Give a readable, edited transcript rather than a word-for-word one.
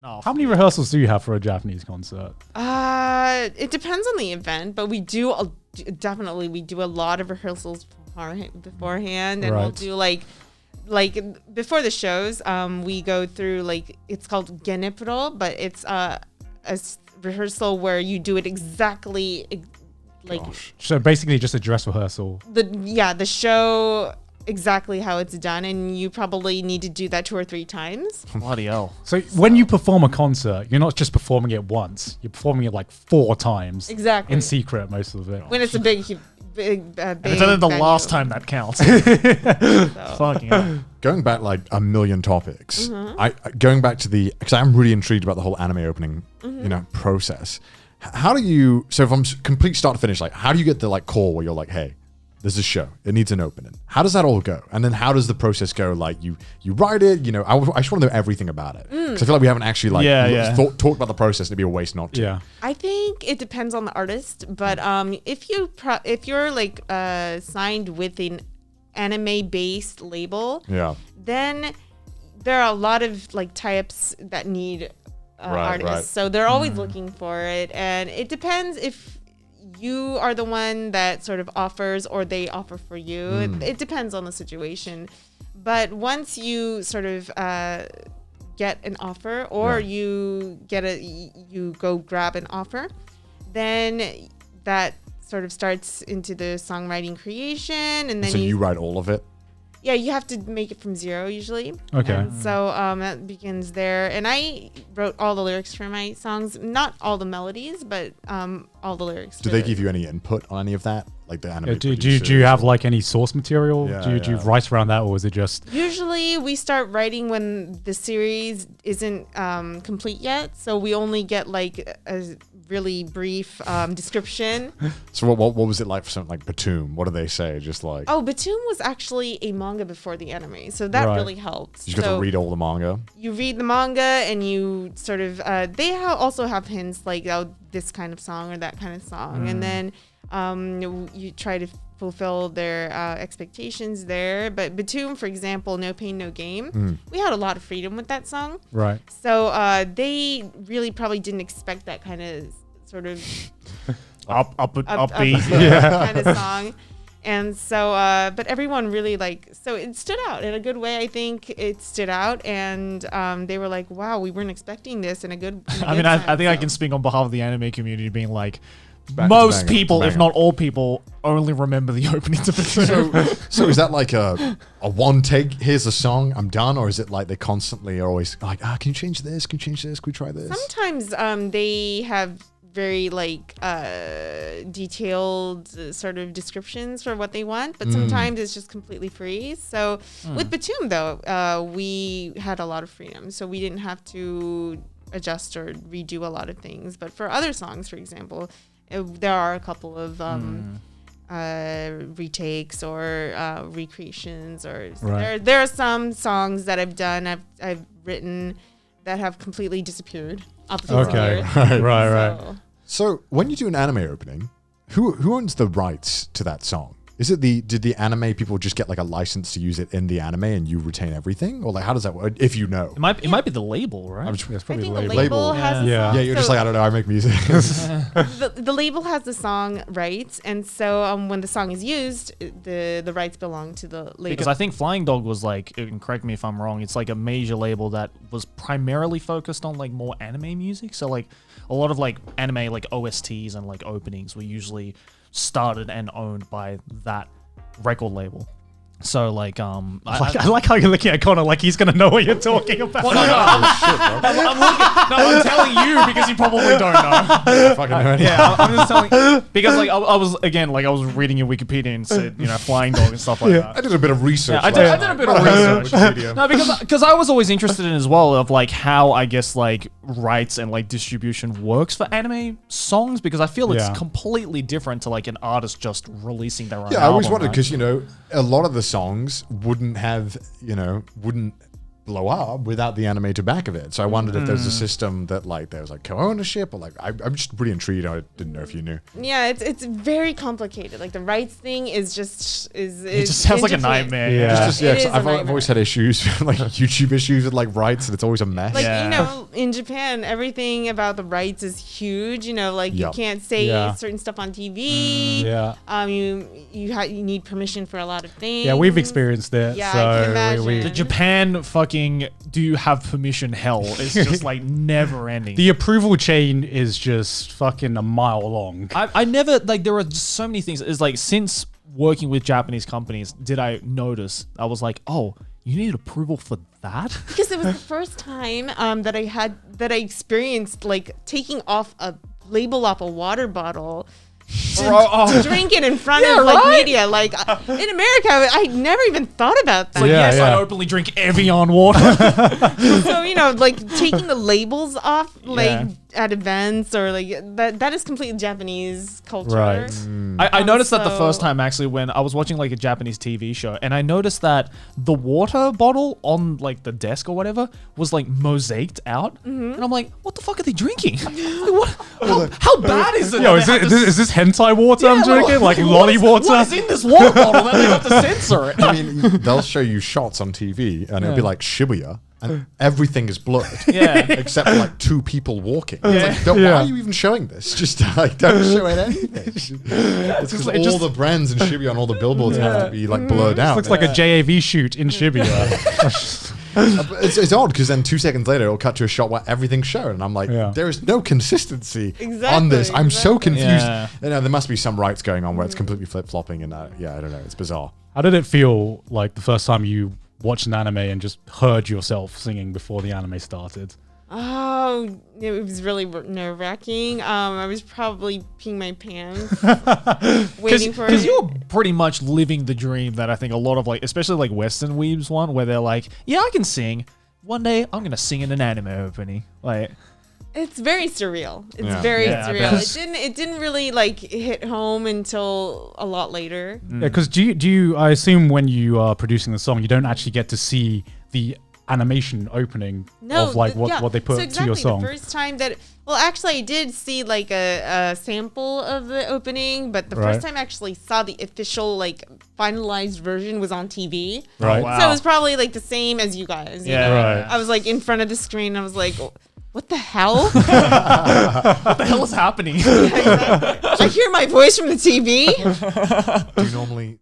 Oh, How many rehearsals do you have for a Japanese concert? It depends on the event, but we do definitely we do a lot of rehearsals beforehand, and we'll do like before the shows. We go through it's called genepro, but it's a rehearsal where you do it exactly So basically just a dress rehearsal. The show exactly how it's done, and you probably need to do that 2 or 3 times. Bloody hell. So when you perform a concert, you're not just performing it once, you're performing it like 4 times. Exactly. In secret, most of it. When it's a big it's only the last time that counts. Fucking hell. Going back like a million topics, going back to because I'm really intrigued about the whole anime opening, process. How do you? So if I'm complete start to finish, how do you get the call where you're like, hey, there's a show, it needs an opening. How does that all go? And then how does the process go? You write it, I just want to know everything about it. Because I feel like we haven't actually talked about the process, and it'd be a waste not to. Yeah. I think it depends on the artist, but if you're signed with an anime-based label, then there are a lot of tie-ups that need artists. Right. So they're always looking for it, and it depends if you are the one that sort of offers or they offer for you. It depends on the situation. But once you sort of get an offer, or you go grab an offer, then that sort of starts into the songwriting creation, and then you write all of it. Yeah, you have to make it from zero usually. Okay. And so that begins there. And I wrote all the lyrics for my songs, not all the melodies, but all the lyrics. Do they give you any input on any of that? Like the anime do you have any source material? Do you write around that, or is it just? Usually we start writing when the series isn't complete yet. So we only get a really brief description. So what was it like for something like Batum? What do they say? Just like... Oh, Batum was actually a manga before the anime. So that really helped. You got to read all the manga? You read the manga, and you sort of... they also have hints like, this kind of song or that kind of song. And then you try to fulfill their expectations there. But Batum, for example, No Pain, No Game, we had a lot of freedom with that song. Right. So they really probably didn't expect that kind of sort of upbeat kind of song. And so, but everyone really so it stood out in a good way. I think it stood out, and they were like, wow, we weren't expecting this in a good I think I can speak on behalf of the anime community being like, most people, if not all people, only remember the opening to the So is that like a one take, here's a song, I'm done? Or is it like they constantly are always like, can you change this? Can you change this? Can we try this? Sometimes they have very detailed sort of descriptions for what they want, but sometimes it's just completely free. So with Batum though, we had a lot of freedom, so we didn't have to adjust or redo a lot of things. But for other songs, for example, there are a couple of retakes or recreations, or there are some songs that I've done, I've written that have completely disappeared off the face of the earth. Right. So when you do an anime opening, who owns the rights to that song? Is it did the anime people just get a license to use it in the anime and you retain everything? Or how does that work, if you know? It might be the label, right? It's probably I think the the label has the song. Yeah, you're just I don't know, I make music. The label has the song rights, and so when the song is used, the rights belong to the label. Because I think Flying Dog was and correct me if I'm wrong, it's a major label that was primarily focused on more anime music. So a lot of anime OSTs and openings were usually started and owned by that record label. So I like how you're looking at Connor like he's gonna know what you're talking about. Well, I'm telling you because you probably don't know. Fucking know anything. Yeah, I'm just telling because I was reading your Wikipedia and said Flying Dog and stuff like that. I did a bit of research. Yeah, I did a bit of research. No, because I was always interested in as well of how I guess rights and distribution works for anime songs, because I feel it's completely different to an artist just releasing their own. Yeah, I always wondered because a lot of the songs wouldn't have, wouldn't blow up without the anime to back of it. So I wondered if there was a system that like there was like co-ownership, or like I'm just pretty intrigued. I didn't know if you knew. Yeah, it's very complicated. Like the rights thing is just It just sounds like a intricate. nightmare. Yeah. Just, It is 'cause a I've nightmare. always had issues, like YouTube issues with like rights, and it's always a mess. Like, Yeah. you know, in Japan, everything about the rights is huge. You know, like Yup. you can't say Yeah. certain stuff on TV. Yeah. You need permission for a lot of things. Yeah, we've experienced it. Yeah, so I can imagine. The Japan fucking do you have permission hell is just like never ending. The approval chain is just fucking a mile long. I never like there are just so many things. It's like since working with Japanese companies, did I notice I was like, oh, you need approval for that? Because it was the first time that I experienced like taking off a label off a water bottle. To drink it in front of like media. Like in America, I never even thought about that. Like, Yeah, yes, yeah. I openly drink Evian water. So you know, like taking the labels off, like Yeah. at events or like that is completely Japanese culture. Right. I noticed that the So- first time actually when I was watching like a Japanese TV show, and I noticed that the water bottle on like the desk or whatever was like mosaiced out, Mm-hmm. and I'm like, what the fuck are they drinking? Like, how bad is it? Yo, that is, they have it, to is this hentai water I'm Yeah, drinking? Like what lolly is- water? What is in this water bottle that they have to censor it? I mean, they'll show you shots on TV, and it'll be like Shibuya, and everything is blurred. Yeah. Except for like two people walking. It's like, why Yeah. are you even showing this? Just like don't show it anything. It's because like- it all just- the brands in Shibuya and all the billboards have to be like blurred out. Looks like a JAV shoot in Shibuya. It's odd because then 2 seconds later it'll cut to a shot where everything's shown, and I'm like, Yeah. there is no consistency on Exactly, this. I'm so exactly. confused. Yeah. You know, there must be some rights going on where it's completely flip flopping, and yeah, I don't know. It's bizarre. How did it feel like the first time you watched an anime and just heard yourself singing before the anime started? Oh, it was really nerve wracking. I was probably peeing my pants, waiting for Because it. you're pretty much living the dream that I think a lot of like, especially like Western weebs want, where they're like, yeah, I can sing. One day I'm gonna sing in an anime opening. Like, It's very surreal. It's Yeah. very Yeah, I surreal. bet. It didn't really like hit home until a lot later. Yeah, because do you? I assume when you are producing the song, you don't actually get to see the animation opening of like what they put so exactly, to your song. The first time that, well, actually, I did see like a sample of the opening, but the Right. first time I actually saw the official like finalized version was on TV. Right. wow. So it was probably like the same as you guys. you Yeah. know? Right. I was like in front of the screen. I was like, what the hell? what the hell is happening? I hear my voice from the TV. Do you normally